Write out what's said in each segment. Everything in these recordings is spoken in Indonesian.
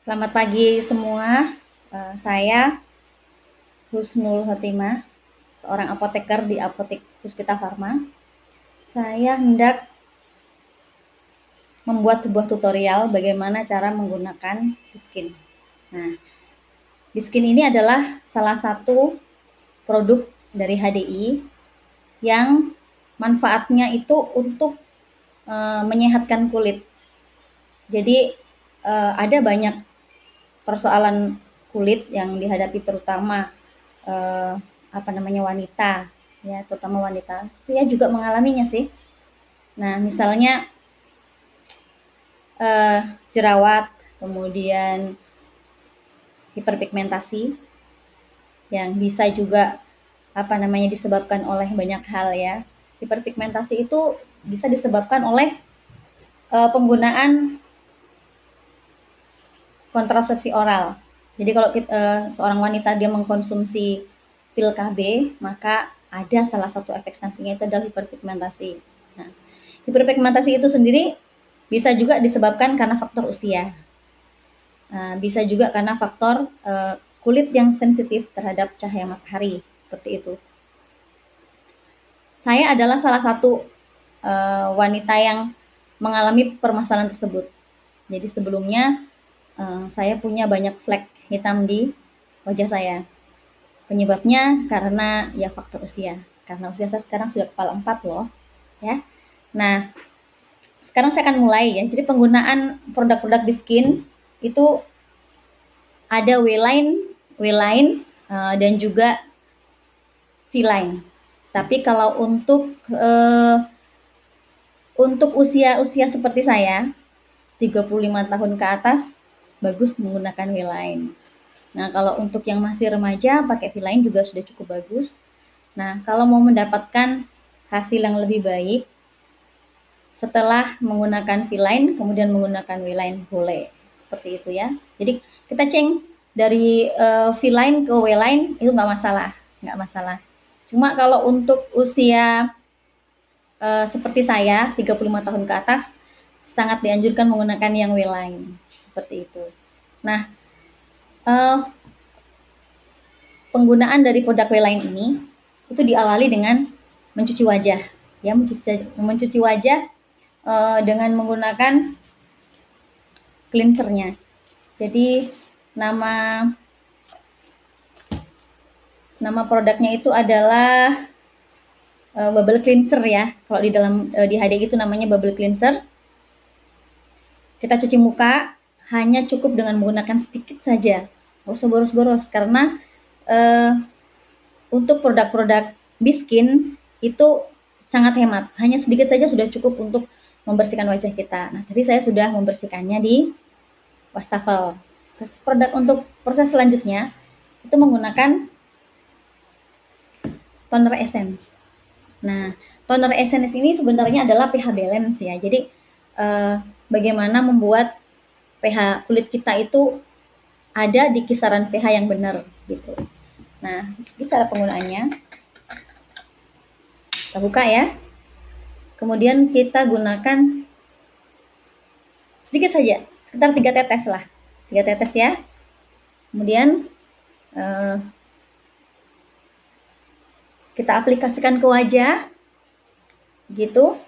Selamat pagi semua. Saya Husnul Khotimah, seorang apoteker di Apotek Puspita Farma. Saya hendak membuat sebuah tutorial bagaimana cara menggunakan Biskin. Nah, Biskin ini adalah salah satu produk dari HDI yang manfaatnya itu untuk menyehatkan kulit. Jadi ada banyak persoalan kulit yang dihadapi terutama wanita, ya, terutama wanita. Pria juga mengalaminya sih. Nah, misalnya jerawat, kemudian hiperpigmentasi yang bisa juga disebabkan oleh banyak hal, ya. Hiperpigmentasi itu bisa disebabkan oleh penggunaan kontrasepsi oral. Jadi kalau seorang wanita dia mengkonsumsi pil KB, maka ada salah satu efek sampingnya itu adalah hiperpigmentasi. Nah, hiperpigmentasi itu sendiri bisa juga disebabkan karena faktor usia. Bisa juga karena faktor kulit yang sensitif terhadap cahaya matahari, seperti itu. Saya adalah salah satu wanita yang mengalami permasalahan tersebut. Jadi sebelumnya saya punya banyak flek hitam di wajah saya. Penyebabnya karena ya faktor usia. Karena usia saya sekarang sudah kepala 4 loh, ya. Nah, sekarang saya akan mulai, ya. Jadi penggunaan produk-produk Biskin itu ada W-line dan juga V-line. Tapi kalau untuk usia seperti saya, 35 tahun ke atas, bagus menggunakan W-line. Nah, kalau untuk yang masih remaja, pakai V-line juga sudah cukup bagus. Nah, kalau mau mendapatkan hasil yang lebih baik, setelah menggunakan V-line, kemudian menggunakan W-line, boleh. Seperti itu, ya. Jadi, kita change dari V-line ke W-line, itu nggak masalah. Cuma kalau untuk usia seperti saya, 35 tahun ke atas, sangat dianjurkan menggunakan yang W-line. Seperti itu. Nah, penggunaan dari produk W-line ini itu diawali dengan mencuci wajah, ya, mencuci wajah dengan menggunakan cleansernya. Jadi nama produknya itu adalah bubble cleanser, ya. Kalau di dalam di HDI itu namanya bubble cleanser. Kita cuci muka hanya cukup dengan menggunakan sedikit saja, nggak usah boros-boros, karena untuk produk-produk Biskin itu sangat hemat, hanya sedikit saja sudah cukup untuk membersihkan wajah kita. Nah, tadi saya sudah membersihkannya di wastafel. Produk untuk proses selanjutnya itu menggunakan toner essence. Nah, toner essence ini sebenarnya adalah pH balance, ya. Jadi bagaimana membuat pH kulit kita itu ada di kisaran pH yang benar, gitu. Nah, ini cara penggunaannya. Kita buka, ya. Kemudian kita gunakan sedikit saja, sekitar 3 tetes lah. 3 tetes, ya. Kemudian kita aplikasikan ke wajah, gitu.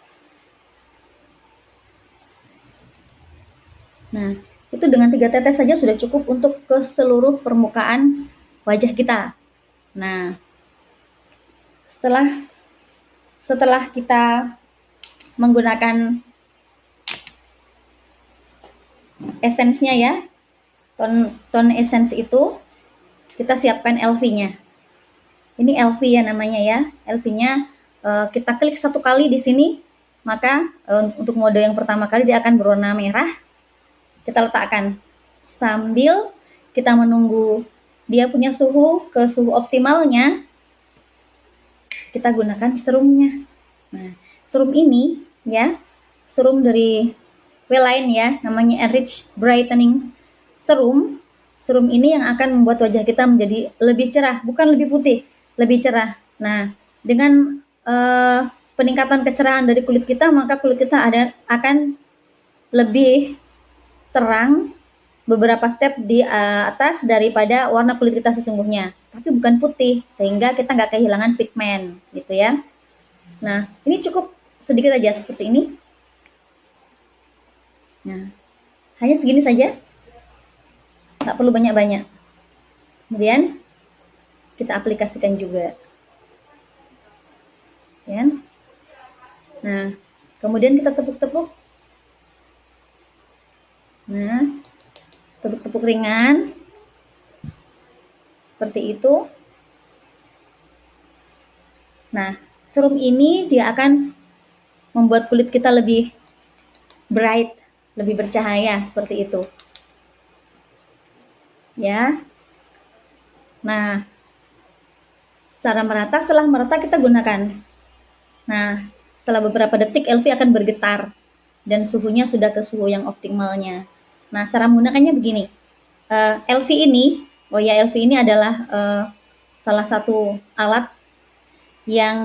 Nah, itu dengan 3 tetes saja sudah cukup untuk ke seluruh permukaan wajah kita. Nah, setelah kita menggunakan esensnya, ya, tone essence itu, kita siapkan LV-nya. Ini LV, ya, namanya, ya. LV-nya kita klik satu kali di sini, maka untuk mode yang pertama kali dia akan berwarna merah. Kita letakkan sambil kita menunggu dia punya suhu ke suhu optimalnya, kita gunakan serumnya. Nah, serum ini, ya, serum dari W-line, ya, namanya Enrich Brightening Serum. Serum ini yang akan membuat wajah kita menjadi lebih cerah, bukan lebih putih, lebih cerah. Nah, dengan peningkatan kecerahan dari kulit kita, maka kulit kita akan lebih terang beberapa step di atas daripada warna kulit kita sesungguhnya, tapi bukan putih, sehingga kita nggak kehilangan pigmen gitu ya. Nah, ini cukup sedikit aja seperti ini. Nah, hanya segini saja, nggak perlu banyak-banyak. Kemudian kita aplikasikan juga, ya. Nah, kemudian kita tepuk-tepuk. Nah, tepuk-tepuk ringan seperti itu. Nah, serum ini dia akan membuat kulit kita lebih bright, lebih bercahaya seperti itu. Ya. Nah, secara merata, setelah merata kita gunakan. Nah, setelah beberapa detik LV akan bergetar dan suhunya sudah ke suhu yang optimalnya. Nah, cara menggunakannya begini. LV ini, LV ini adalah salah satu alat yang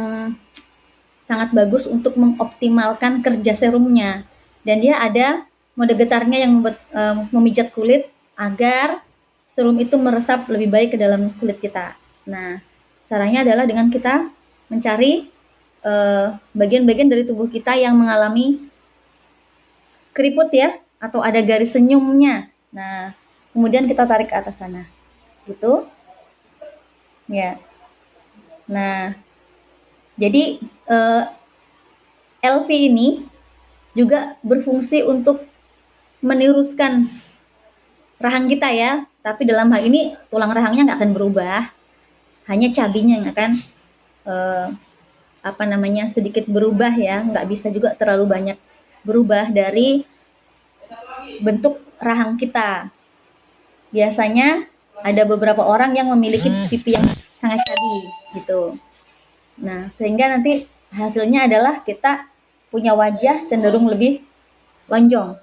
sangat bagus untuk mengoptimalkan kerja serumnya. Dan dia ada mode getarnya yang memijat kulit agar serum itu meresap lebih baik ke dalam kulit kita. Nah, caranya adalah dengan kita mencari bagian-bagian dari tubuh kita yang mengalami keriput ya, atau ada garis senyumnya. Nah, kemudian kita tarik ke atas sana, gitu. Ya. Nah, jadi LV ini juga berfungsi untuk meniruskan rahang kita ya, tapi dalam hal ini tulang rahangnya nggak akan berubah, hanya cabinya yang akan sedikit berubah ya, nggak bisa juga terlalu banyak berubah dari bentuk rahang kita. Biasanya ada beberapa orang yang memiliki pipi yang sangat cabi gitu. Nah, sehingga nanti hasilnya adalah kita punya wajah cenderung lebih lonjong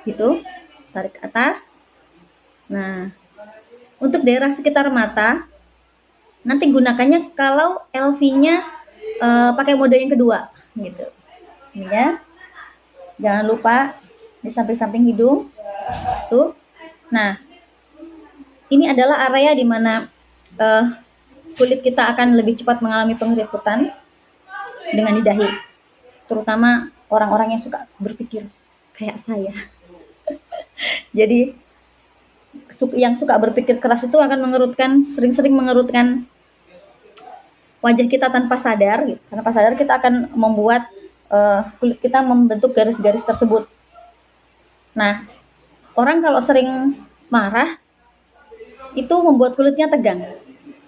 gitu. Tarik ke atas. Nah, untuk daerah sekitar mata nanti gunakannya kalau LV-nya pakai mode yang kedua gitu. Ini ya. Jangan lupa di samping-samping hidung tuh. Nah, ini adalah area di mana kulit kita akan lebih cepat mengalami pengeriputan dengan di dahi, terutama orang-orang yang suka berpikir kayak saya. Jadi yang suka berpikir keras itu akan sering-sering mengerutkan wajah kita tanpa sadar gitu. Tanpa sadar kita akan membuat kulit kita membentuk garis-garis tersebut. Nah, orang kalau sering marah itu membuat kulitnya tegang,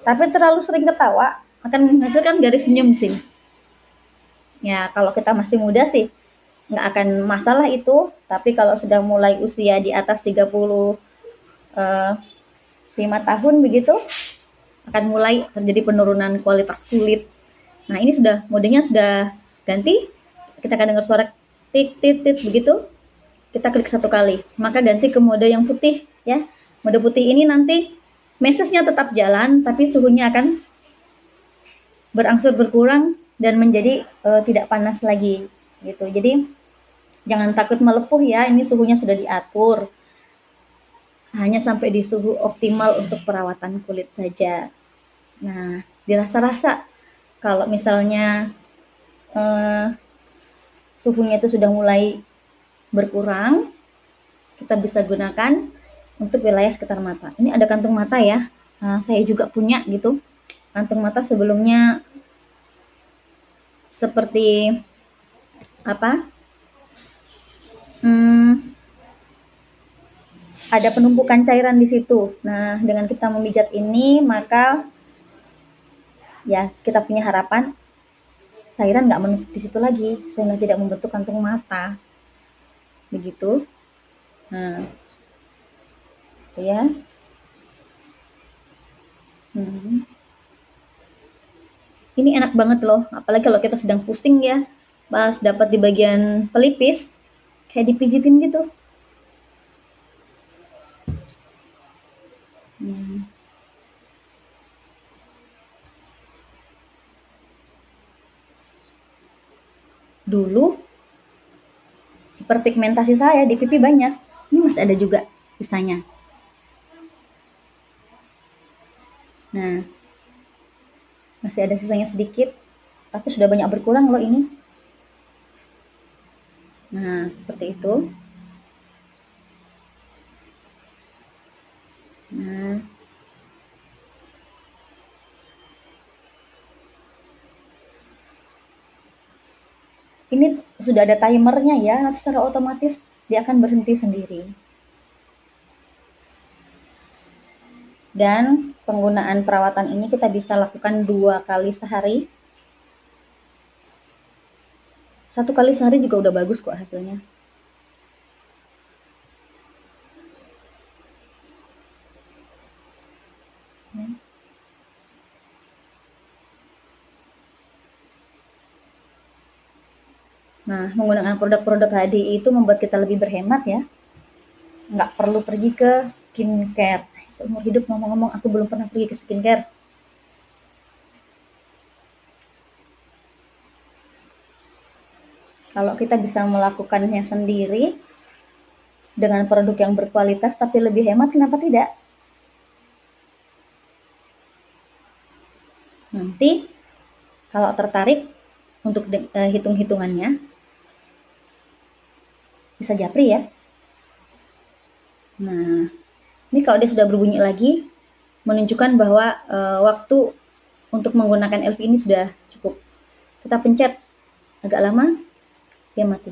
tapi terlalu sering ketawa akan menghasilkan garis senyum sih. Ya, kalau kita masih muda sih nggak akan masalah itu, tapi kalau sudah mulai usia di atas 35 tahun begitu, akan mulai terjadi penurunan kualitas kulit. Nah, ini modenya sudah ganti, kita akan dengar suara tit tit tit begitu, kita klik satu kali, maka ganti ke mode yang putih ya. Mode putih ini nanti message-nya tetap jalan, tapi suhunya akan berangsur berkurang dan menjadi tidak panas lagi gitu. Jadi jangan takut melepuh ya, ini suhunya sudah diatur. Hanya sampai di suhu optimal untuk perawatan kulit saja. Nah, dirasa-rasa kalau misalnya suhunya itu sudah mulai berkurang, kita bisa gunakan untuk wilayah sekitar mata. Ini ada kantung mata ya, saya juga punya gitu. Kantung mata sebelumnya seperti ada penumpukan cairan di situ. Nah, dengan kita memijat ini, maka ya kita punya harapan cairan nggak menumpuk di situ lagi, sehingga tidak membentuk kantung mata. Begitu. Nah, ya. Ini enak banget loh, apalagi kalau kita sedang pusing ya, pas dapat di bagian pelipis, kayak dipijitin gitu. Dulu hiperpigmentasi saya di pipi banyak, ini masih ada juga sisanya. Nah, masih ada sisanya sedikit, tapi sudah banyak berkurang loh ini. Nah, seperti itu. Nah, ini sudah ada timernya ya, nanti secara otomatis dia akan berhenti sendiri. Dan penggunaan perawatan ini kita bisa lakukan 2 kali sehari. 1 kali sehari juga udah bagus kok hasilnya. Nah, menggunakan produk-produk HDI itu membuat kita lebih berhemat ya. Nggak perlu pergi ke skincare. Seumur hidup ngomong-ngomong aku belum pernah pergi ke skincare. Kalau kita bisa melakukannya sendiri dengan produk yang berkualitas tapi lebih hemat, kenapa tidak? Nanti kalau tertarik untuk hitung-hitungannya, bisa japri ya. Nah, ini kalau dia sudah berbunyi lagi, menunjukkan bahwa waktu untuk menggunakan LV ini sudah cukup. Kita pencet agak lama, dia mati.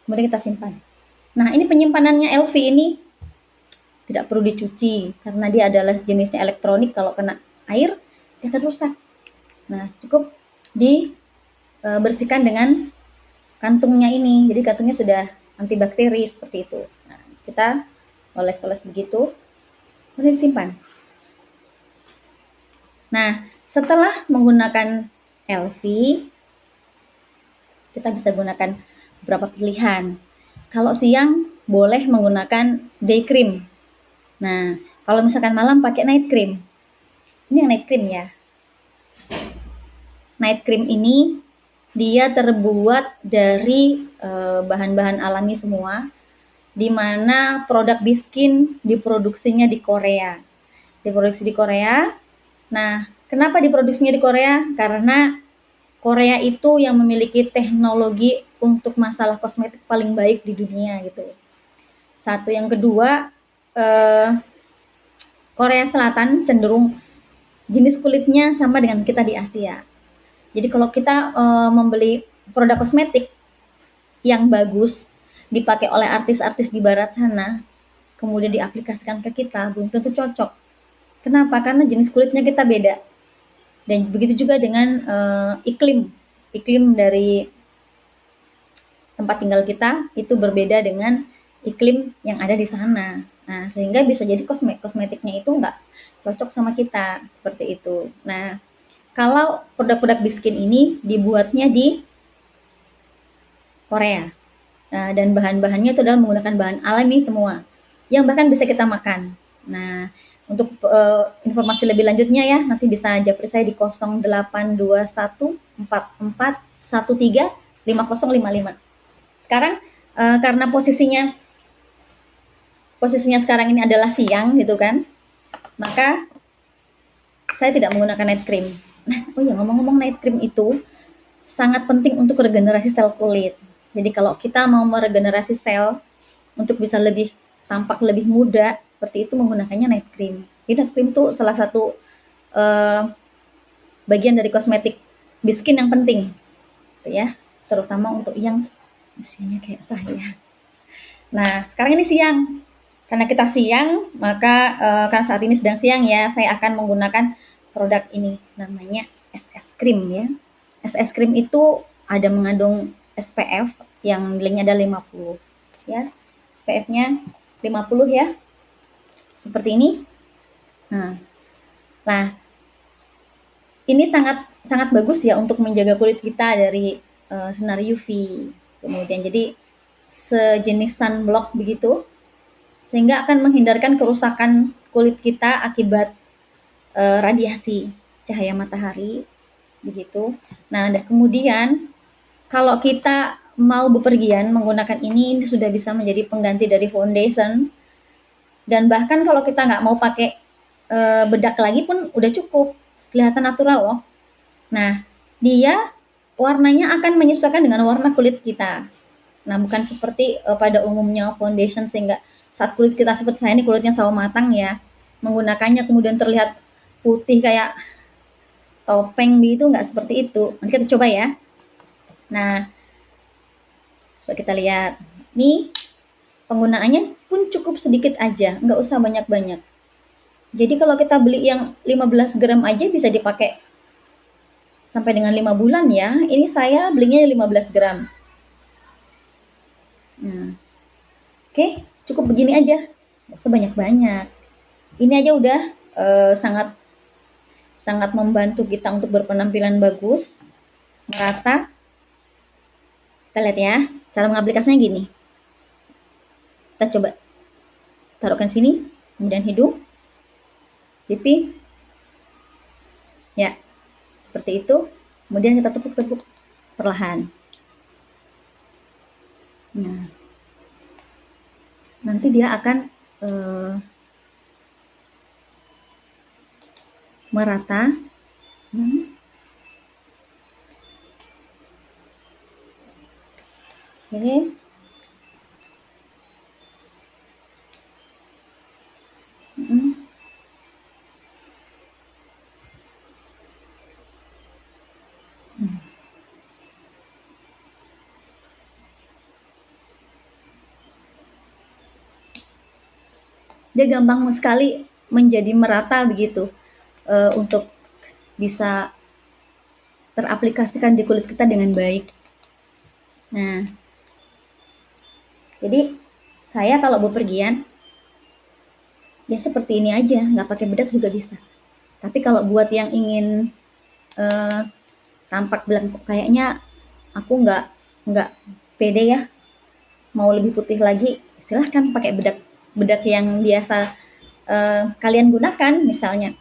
Kemudian kita simpan. Nah, ini penyimpanannya LV ini tidak perlu dicuci, karena dia adalah jenisnya elektronik, kalau kena air, dia akan rusak. Nah, cukup dibersihkan dengan kantungnya ini. Jadi kantungnya sudah antibakteri seperti itu. Nah, kita oles-oles begitu, kemudian disimpan. Nah, setelah menggunakan LV, kita bisa gunakan beberapa pilihan. Kalau siang boleh menggunakan day cream. Nah, kalau misalkan malam pakai night cream. Ini yang night cream ya. Night cream ini dia terbuat dari bahan-bahan alami semua, di mana produk Biskin diproduksinya di Korea. Diproduksi di Korea. Nah, kenapa diproduksinya di Korea? Karena Korea itu yang memiliki teknologi untuk masalah kosmetik paling baik di dunia gitu. Satu, yang kedua, Korea Selatan cenderung jenis kulitnya sama dengan kita di Asia. Jadi kalau kita membeli produk kosmetik yang bagus dipakai oleh artis-artis di barat sana, kemudian diaplikasikan ke kita, belum tentu cocok. Kenapa? Karena jenis kulitnya kita beda. Dan begitu juga dengan iklim dari tempat tinggal kita itu berbeda dengan iklim yang ada di sana. Nah, sehingga bisa jadi kosmetiknya itu nggak cocok sama kita, seperti itu. Nah, kalau produk-produk Biskin ini dibuatnya di Korea, dan bahan-bahannya itu adalah menggunakan bahan alami semua, yang bahkan bisa kita makan. Nah, untuk informasi lebih lanjutnya ya, nanti bisa japri saya di 082144135055. Sekarang karena posisinya sekarang ini adalah siang gitu kan, maka saya tidak menggunakan night cream. Nah, oh ya, ngomong-ngomong, night cream itu sangat penting untuk regenerasi sel kulit. Jadi kalau kita mau meregenerasi sel untuk bisa lebih tampak lebih muda, seperti itu menggunakannya night cream. Jadi night cream itu salah satu bagian dari kosmetik Biskin yang penting, ya, terutama untuk yang usianya kayak saya. Nah, sekarang ini siang. Karena kita siang, maka karena saat ini sedang siang ya, saya akan menggunakan produk ini, namanya SS Cream ya. SS Cream itu ada mengandung SPF yang nilainya ada 50 ya. SPF-nya 50 ya. Seperti ini. Nah, ini sangat sangat bagus ya untuk menjaga kulit kita dari sinar UV. Kemudian jadi sejenis sunblock begitu, sehingga akan menghindarkan kerusakan kulit kita akibat radiasi cahaya matahari begitu. Nah, dan kemudian kalau kita mau bepergian menggunakan ini sudah bisa menjadi pengganti dari foundation Dan bahkan kalau kita nggak mau pakai bedak lagi pun udah cukup, kelihatan natural loh. Nah, dia warnanya akan menyesuaikan dengan warna kulit kita. Nah, bukan seperti pada umumnya foundation sehingga saat kulit kita seperti saya ini kulitnya sawo matang ya, menggunakannya kemudian terlihat putih kayak topeng gitu, nggak seperti itu. Nanti kita coba ya. Nah, coba kita lihat. Nih, penggunaannya pun cukup sedikit aja, nggak usah banyak-banyak. Jadi kalau kita beli yang 15 gram aja bisa dipakai sampai dengan 5 bulan ya. Ini saya belinya 15 gram. Nah, oke, cukup begini aja. Nggak usah banyak-banyak. Ini aja udah sangat sangat membantu kita untuk berpenampilan bagus, merata. Kita lihat ya, cara mengaplikasinya gini. Kita coba taruhkan sini, kemudian hidung, pipi, ya, seperti itu. Kemudian kita tepuk-tepuk perlahan. Nah, nanti dia akan merata. Oke. Dia gampang sekali menjadi merata begitu untuk bisa teraplikasikan di kulit kita dengan baik. Nah, jadi saya kalau bepergian ya seperti ini aja, nggak pakai bedak juga bisa. Tapi kalau buat yang ingin tampak bilang kayaknya aku nggak pede ya, mau lebih putih lagi, silahkan pakai bedak yang biasa kalian gunakan, misalnya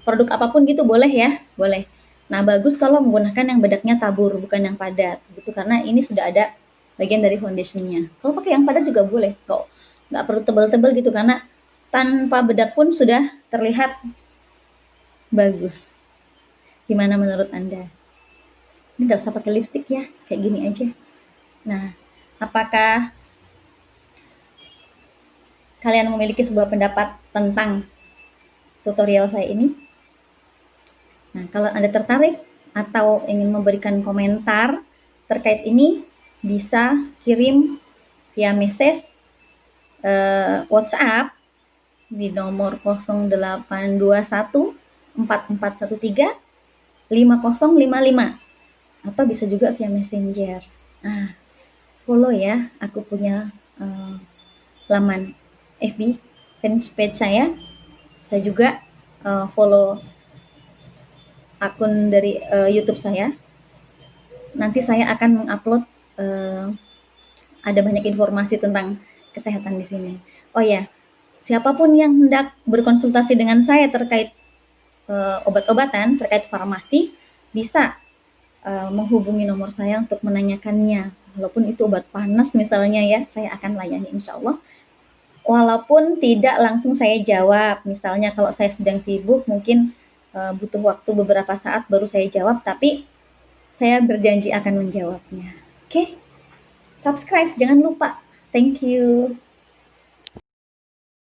produk apapun gitu boleh ya, boleh. Nah, bagus kalau menggunakan yang bedaknya tabur, bukan yang padat, gitu, karena ini sudah ada bagian dari foundationnya. Kalau pakai yang padat juga boleh, kok nggak perlu tebal-tebal gitu, karena tanpa bedak pun sudah terlihat bagus. Gimana menurut Anda? Ini nggak usah pakai lipstick ya, kayak gini aja. Nah, apakah kalian memiliki sebuah pendapat tentang tutorial saya ini? Nah, kalau Anda tertarik atau ingin memberikan komentar terkait ini, bisa kirim via message WhatsApp di nomor 0821 4413 5055 atau bisa juga via Messenger. Nah, follow ya, aku punya laman FB fanpage saya. Saya juga follow akun dari YouTube saya. Nanti saya akan mengupload ada banyak informasi tentang kesehatan di sini. Oh ya, siapapun yang hendak berkonsultasi dengan saya terkait obat-obatan, terkait farmasi, bisa menghubungi nomor saya untuk menanyakannya. Walaupun itu obat panas misalnya ya, saya akan layani insya Allah. Walaupun tidak langsung saya jawab, misalnya kalau saya sedang sibuk mungkin butuh waktu beberapa saat baru saya jawab, tapi saya berjanji akan menjawabnya. Oke, subscribe jangan lupa. Thank you.